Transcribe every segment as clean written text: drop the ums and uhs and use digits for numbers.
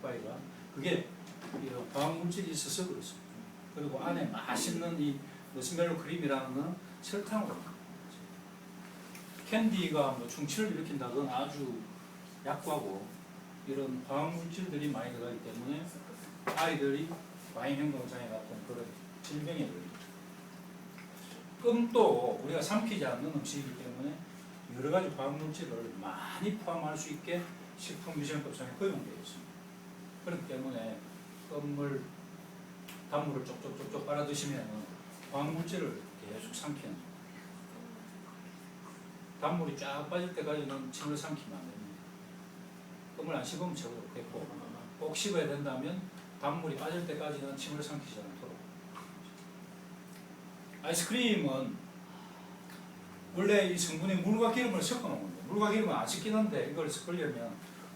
파이가 그게 화학물질이 있어서 그렇습니다. 그리고 안에 맛있는 이 머시멜로 크림이라는 건 설탕으로 캔디가 뭐 충치를 일으킨다든 아주 약하고 이런 화학물질들이 많이 들어가기 때문에 아이들이 과잉행동장애 같은 그런 질병에 걸립니다. 껌도 우리가 삼키지 않는 음식이기 때문에 여러 가지 화학물질을 많이 포함할 수 있게 식품위생법상에 허용되어 있습니다. 그렇기 때문에 껌을 단물을 쪽쪽쪽쪽 빨아 드시면 화학물질을 계속 삼키는 단물이 쫙 빠질 때까지는 침을 삼키면 안 됩니다. 껌을 안 씹으면 최고 좋겠고 꼭 씹어야 된다면 단물이 빠질 때까지는 침을 삼키지 않도록. 아이스크림은 원래 이 성분이 물과 기름을 섞어 놓은 겁니다. 물과 기름은 안 섞이는데 이걸 섞으려면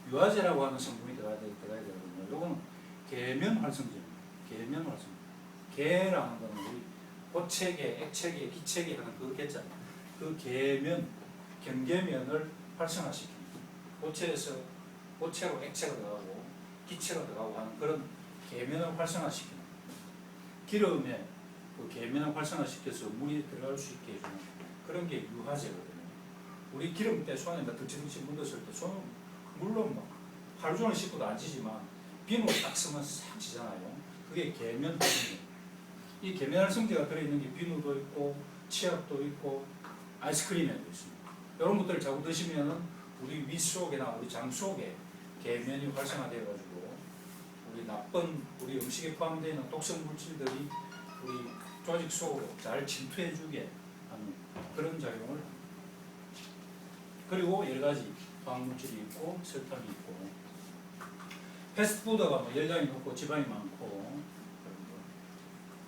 유화제라고 하는 성분이 들어가야 되거든요. 요거는 계면 활성제입니다. 계면 활성제. 계라는 거는 우리 고체계, 액체계, 기체계 하는 그 계잖아요. 그 계면, 경계면을 활성화시킵니다. 고체에서 고체로 액체가 들어가고 기체가 들어가고 하는 그런 계면을 활성화시키는 기름에 그 계면을 활성화시켜서 물이 들어갈 수 있게 해주는 그런 게 유화제거든요. 우리 기름 때 손에 막 덕지덕지 묻었을 때 손은 물론 막 하루 종일 씻고도 안 지지만 비누 딱 쓰면 싹 지잖아요. 그게 계면 활성제. 이 계면 활성제가 들어있는 게 비누도 있고 치약도 있고 아이스크림에도 있습니다. 이런 것들을 자꾸 드시면은 우리 위 속이나 우리 장 속에 계면이 활성화되어가지고 우리 나쁜 우리 음식에 포함되어 있는 독성 물질들이 우리 조직 속으로 잘 침투해주게 하는 그런 작용을 합니다. 그리고 여러 가지 화학물질이 있고 설탕이 있고 패스트푸드가 뭐 열량이 높고 지방이 많고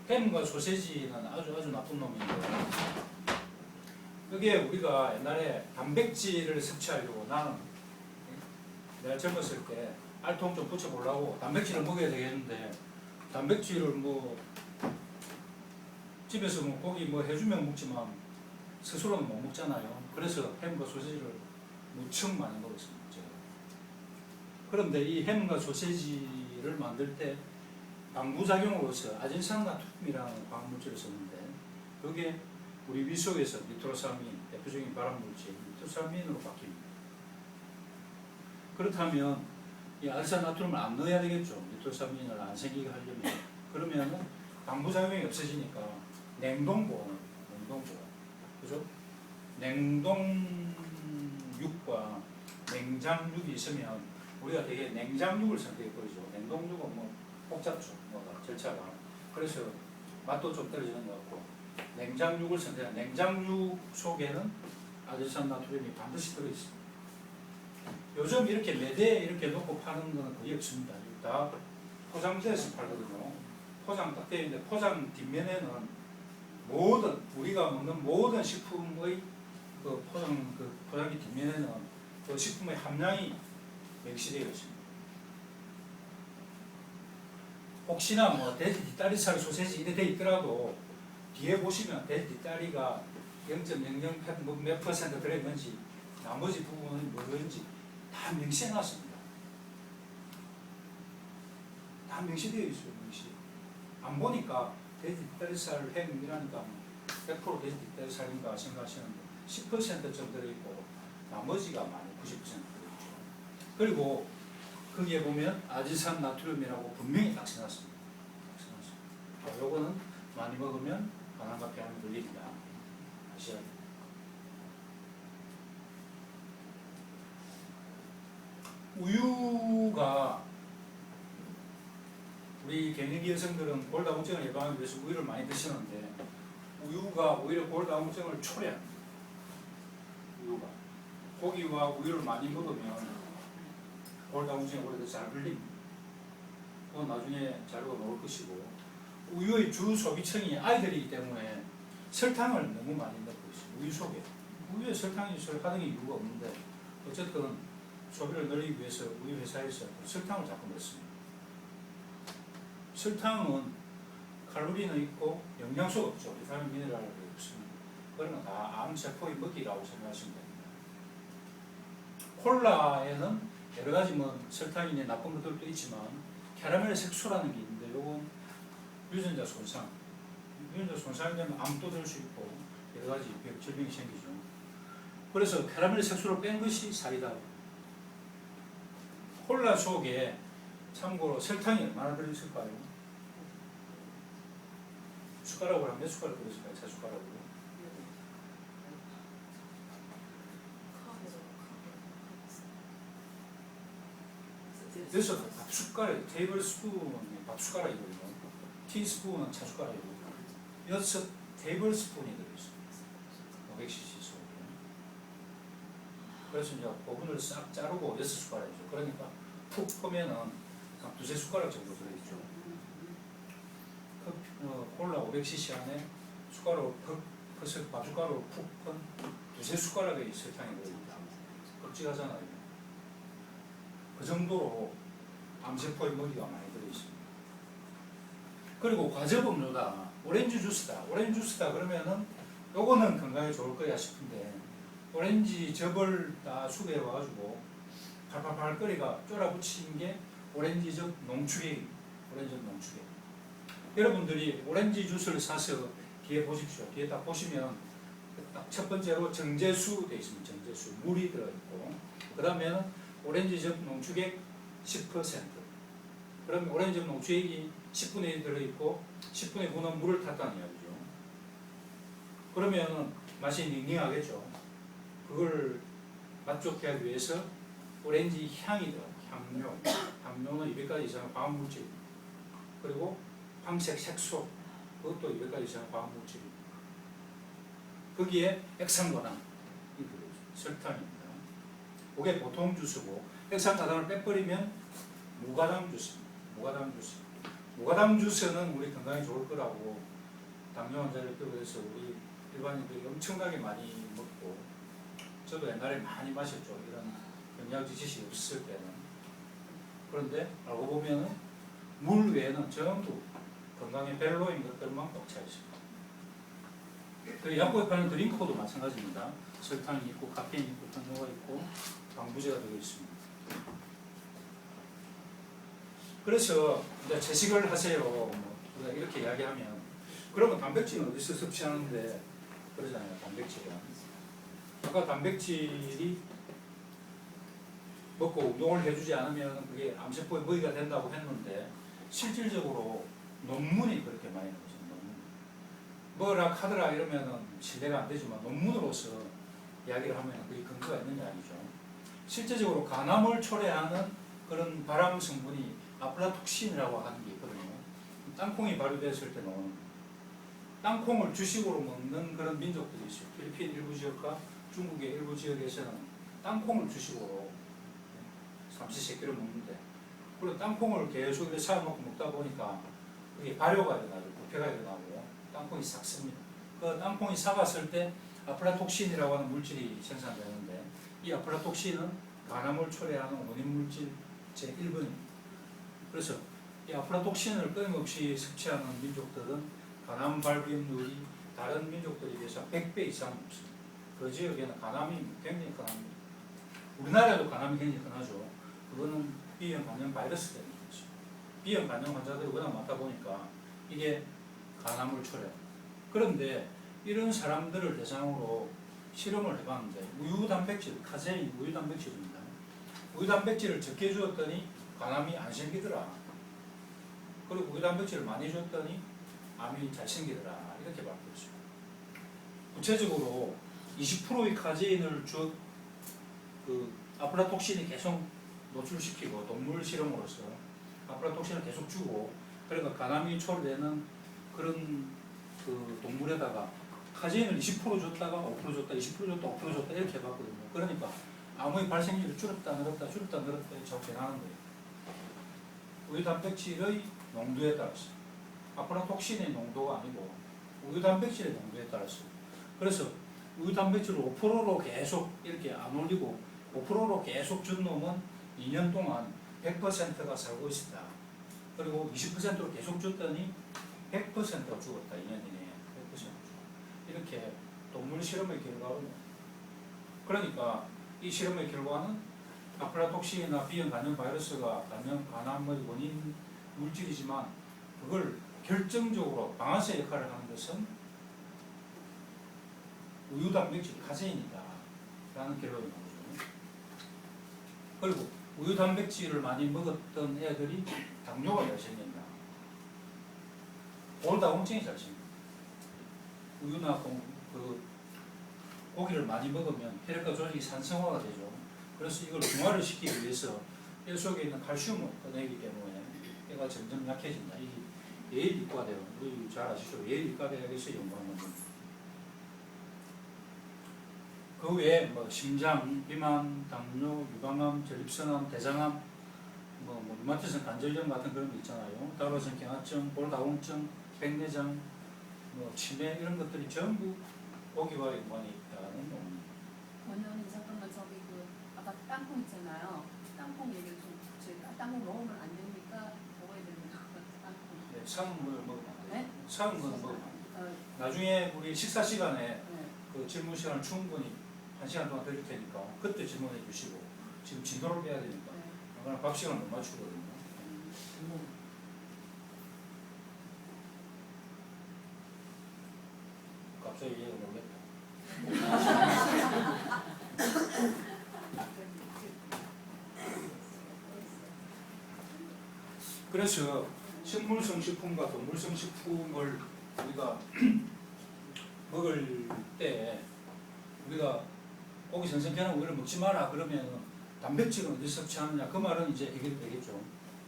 햄과 소세지는 아주 나쁜 놈인데 그게 우리가 옛날에 단백질을 섭취하려고 나는 내가 젊었을 때 알통 좀 붙여보려고 단백질을 먹여야 되겠는데 단백질을 뭐 집에서 뭐 고기 뭐 해주면 먹지만 스스로는 못 먹잖아요. 그래서 햄과 소세지를 무척 많이 먹었습니다. 제가. 그런데 이 햄과 소세지를 만들 때 방부작용으로서 아진산나트륨이라는 화학물질을 썼는데 그게 우리 위 속에서 니트로사민, 대표적인 발암물질 니트로사민으로 바뀝니다. 그렇다면 이 아진산나트륨을 안 넣어야 되겠죠. 니트로사민을 안 생기게 하려면. 그러면은 방부작용이 없어지니까 냉동보온, 그죠? 냉동육과 냉장육이 있으면 우리가 되게 냉장육을 선택해버리죠. 냉동육은 뭐 복잡죠, 뭐가 절차가. 그래서 맛도 좀 떨어지는 것 같고 냉장육을 선택한 냉장육 속에는 아질산나트륨이 반드시 들어있습니다. 요즘 이렇게 매대에 이렇게 놓고 파는 거는 거의 없습니다. 다 포장돼서 팔거든요. 포장 딱 되어 있는데 포장 뒷면에는 모든 우리가 먹는 모든 식품의 그 포장기 뒷면에는 그 식품의 함량이 명시되어 있습니다. 혹시나 뭐 돼지 뒷다리살 소세지 이래 돼 있더라도 뒤에 보시면 돼지 뒷다리가 0.00 몇 퍼센트 들어있는지 나머지 부분은 뭐든지 다 명시해놨습니다. 다 명시되어 있어요. 명시. 안 보니까 돼지 뒷다리살 햄이라니까 100% 돼지 뒷다리살인가 생각하시는데 10%쯤 들어있고 나머지가 많이 90% 들어있죠. 그리고 거기에 보면 아지산 나트륨이라고 분명히 딱 써놨습니다. 요거는 많이 먹으면 간암과 폐암이 걸립니다. 아시아요? 우유가 우리 갱년기 여성들은 골다공증을 예방하기 위해서 우유를 많이 드시는데 우유가 오히려 골다공증을 초래합니다. 우유가 고기와 우유를 많이 먹으면 골다공증이 오히려 잘 걸립니다. 그건 나중에 자료가 나올 것이고 우유의 주 소비층이 아이들이기 때문에 설탕을 너무 많이 넣고 있습니다. 우유 속에 우유에 설탕이 하는 이유가 없는데 어쨌든 소비를 늘리기 위해서 우유 회사에서 설탕을 자꾸 넣습니다. 설탕은 칼로리는 있고 영양소가 없죠. 비타민, 미네랄이 없습니다. 그러면 다 암세포의 먹이라고 생각하시면 됩니다. 콜라에는 여러 가지 뭐 설탕이나 나쁜 것들도 있지만 캐러멜의 색소라는 게 있는데 요건 유전자 손상, 유전자 손상이 되면 암도 될 수 있고 여러 가지 질병이 생기죠. 그래서 캐러멜 색소를 뺀 것이 사이다. 콜라 속에 참고로 설탕이 얼마나 들어있을까요? 숟가락으로 한 몇 숟가락 들어있을까요? 4숟가락으로. 그래서 밥숟가락, 테이블 스푼이 밥숟가락이거든요. 티스푼은 차숟가락이고 6 테이블 스푼이 들어있어요. 500cc 속에. 그래서 이제 부분을 싹 자르고 6숟가락이죠. 그러니까 푹 퍼면은 한 2~3숟가락 정도 들어있죠. 콜라 500cc 안에 숟가락으로 푹 퍼서 밥숟가락으로 푹 펀 2~3숟가락의 설탕이 들어있다. 끔찍하잖아요. 그 정도로 암세포의 먹이가 많이 들어있습니다. 그리고 과즙 음료다. 오렌지 주스다. 오렌지 주스다 그러면은 요거는 건강에 좋을 거야 싶은데 오렌지 즙을 다 수거해 와가지고 팔팔팔 끓이가 쫄아붙인 게 오렌지즙 농축액, 오렌지즙 농축액. 여러분들이 오렌지 주스를 사서 뒤에 보십시오. 뒤에 딱 보시면 딱 첫 번째로 정제수 되어 있습니다. 정제수 물이 들어있고 그 다음에는 오렌지즙 농축액 10%. 그러면 오렌지즙 농축액이 10분의 1 들어있고 10분의 9는 물을 탔다는 이야기죠. 그러면 맛이 닝닝하겠죠. 그걸 맛좋게 하기 위해서 오렌지 향이 들어가요. 향료. 향료는 200가지 이상의 화학물질. 그리고 황색 색소. 그것도 200가지 이상의 화학물질입니다. 거기에 액상과당. 설탕입니다. 그게 보통 주스고 액상과당을 빼버리면 무가당 주스입니다. 무가당 주스. 무가당 주스는 우리 건강에 좋을 거라고 당뇨 환자를 비롯해서 우리 일반인들이 엄청나게 많이 먹고 저도 옛날에 많이 마셨죠. 이런 영양제 지식이 없을 때는. 그런데 알고 보면은 물 외에는 전부 건강에 별로인 것들만 꽉 차 있습니다. 그 약국에 파는 드링크도 마찬가지입니다. 설탕이 있고 카페인이 있고 당뇨가 있고 방부제가 되어 있습니다. 그래서 이제 채식을 하세요. 뭐 우리가 이렇게 이야기하면 그러면 단백질은 어디서 섭취하는데 그러잖아요. 단백질은 아까 단백질이 먹고 운동을 해주지 않으면 그게 암세포의 먹이가 된다고 했는데 실질적으로 논문이 그렇게 많이 나오죠. 논문. 뭐라 하더라 이러면은 신뢰가 안 되지만 논문으로서 이야기를 하면 그게 근거가 있는 게 아니죠. 실제적으로 간암을 초래하는 그런 발암 성분이 아플라톡신이라고 하는 게 있거든요. 땅콩이 발효됐을 때 나오는 땅콩을 주식으로 먹는 그런 민족들이 있어요. 필리핀 일부 지역과 중국의 일부 지역에서는 땅콩을 주식으로 삼시세끼를 먹는데 그리고 땅콩을 계속 이렇게 사놓고 먹다 보니까 그게 발효가 일어나고 부패가 일어나고 땅콩이 싹 씁니다. 그 땅콩이 삭았을 때 아플라톡신이라고 하는 물질이 생산되는데 이 아플라톡신은 간암을 초래하는 원인 물질 제1번입니다. 그래서 이 아플라톡신을 끊임없이 섭취하는 민족들은 간암 발병률이 다른 민족들에 비해서 100배 이상 높습니다. 그 지역에는 간암이 굉장히 흔합니다. 우리나라에도 간암이 굉장히 흔하죠. 그거는 B형 간염 바이러스 때문에 그렇죠. B형 간염 환자들이 워낙 많다 보니까 이게 간암을 초래합니다. 그런데 이런 사람들을 대상으로 실험을 해봤는데 우유단백질, 카제인 우유단백질입니다. 우유단백질을 적게 주었더니 간암이 안 생기더라. 그리고 우유단백질을 많이 줬더니 암이 잘 생기더라. 이렇게 바뀌었어요. 구체적으로 20%의 카제인을 그 아플라톡신이 계속 노출시키고 동물 실험으로서 아플라톡신을 계속 주고 그러니까 간암이 초래되는 그런 그 동물에다가 카제인을 20% 줬다가 5% 줬다, 20% 줬다, 5% 줬다 이렇게 해봤거든요. 그러니까 암의 발생률이 줄었다 늘었다 줄었다 늘었다 자꾸 변하는 거예요. 우유단백질의 농도에 따라서 아플라톡신의 농도가 아니고 우유단백질의 농도에 따라서 그래서 우유단백질을 5%로 계속 이렇게 안 올리고 5%로 계속 준 놈은 2년 동안 100%가 살고 있었다. 그리고 20%로 계속 줬더니 100%가 죽었다. 2년 이내에 100% 죽었다. 이렇게 동물 실험의 결과로 그러니까 이 실험의 결과는 아플라톡신이나 비형 간염 바이러스가 간암의 원인 물질이지만 그걸 결정적으로 방아쇠 역할을 하는 것은 우유 단백질 카제인이다 라는 결론이 나오죠. 그리고 우유 단백질을 많이 먹었던 애들이 당뇨가 잘 생긴다. 골다공증이 잘 생긴다. 우유나 고기를 많이 먹으면 혈액과 조직이 산성화가 되죠. 그래서 이걸 중화를 시키기 위해서 뼈 속에 있는 칼슘을 꺼내기 때문에 뼈가 점점 약해진다. 이게 예일이과대요. 우리 잘 아시죠? 예일이과대학에서 연구한 겁니다. 그 외에 뭐 심장, 비만, 당뇨, 유방암, 전립선암, 대장암, 류마티즘 관절염 같은 그런 거 있잖아요. 다로성 경화증, 골다공증, 백내장, 치매 이런 것들이 전부 고기와 연관이 있다는 겁니다. 원장님 잠깐만 저기 아까 땅콩 있잖아요. 땅콩 얘기를 좀 저희가 땅콩 먹으면 안 됩니까? 먹어야 됩니까? 땅콩. 네, 삶은 걸 먹으면 안 돼요. 네? 삶은 걸 먹으면 안 돼요. 나중에 우리 식사 시간에 네. 그 질문 시간을 충분히 1시간 동안 드릴 테니까 그때 질문해 주시고 지금 진도를 빼야 되니까 네. 그러나 밥 시간 못 맞추거든요. 갑자기 이해가 모르겠다. 그래서 식물성 식품과 동물성 식품을 우리가 먹을 때 우리가 고기 생선회랑 우유를 먹지 마라 그러면 단백질은 어디서 섭취하느냐 그 말은 이제 해결이 되겠죠.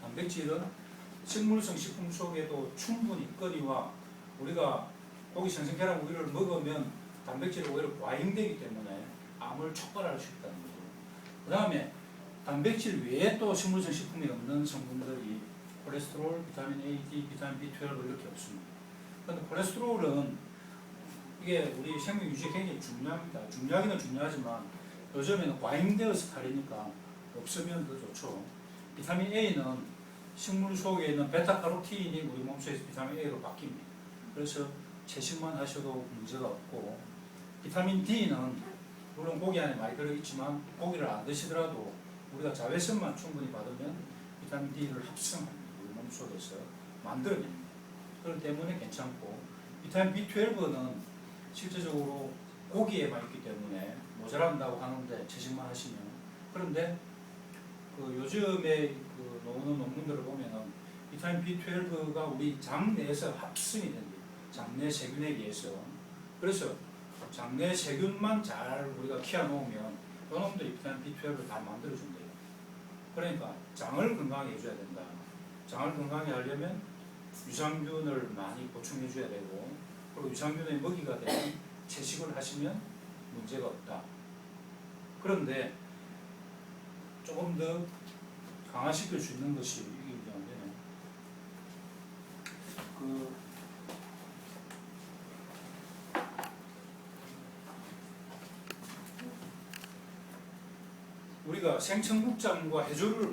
단백질은 식물성 식품 속에도 충분히 있거니와 우리가 고기 생선회랑 우유를 먹으면 단백질이 오히려 과잉되기 때문에 암을 촉발할 수 있다는 거죠. 그 다음에 단백질 외에 또 식물성 식품이 없는 성분들이 콜레스테롤, 비타민 A, D, 비타민 B12 이렇게 없습니다. 그런데 콜레스테롤은 이게 우리 생명 유지에 굉장히 중요합니다. 중요하기는 중요하지만 요즘에는 과잉되어서 다르니까 없으면 더 좋죠. 비타민 A는 식물 속에 있는 베타카로틴이 우리 몸속에서 비타민 A로 바뀝니다. 그래서 채식만 하셔도 문제가 없고 비타민 D는 물론 고기 안에 많이 들어있지만 고기를 안 드시더라도 우리가 자외선만 충분히 받으면 비타민 D를 합성합니다. 우리 몸속에서 만들어냅니다. 그렇기 때문에 괜찮고 비타민 B12는 실제적으로 고기에만 있기 때문에 모자란다고 하는데 채식만 하시면 그런데 그 요즘에 그 나오는 논문들을 보면은 비타민 B12가 우리 장 내에서 합성이 됩니다. 장내 세균에 의해서. 그래서 장내 세균만 잘 우리가 키워놓으면 그놈들이 비타민 B12를 다 만들어준대요. 그러니까 장을 건강하게 해줘야 된다. 장을 건강하게 하려면 유산균을 많이 보충해줘야 되고 그리고 유산균의 먹이가 되는 채식을 하시면 문제가 없다. 그런데 조금 더 강화시킬 수 있는 것이 이게 뭐냐면 우리가 생청국장과 해조류를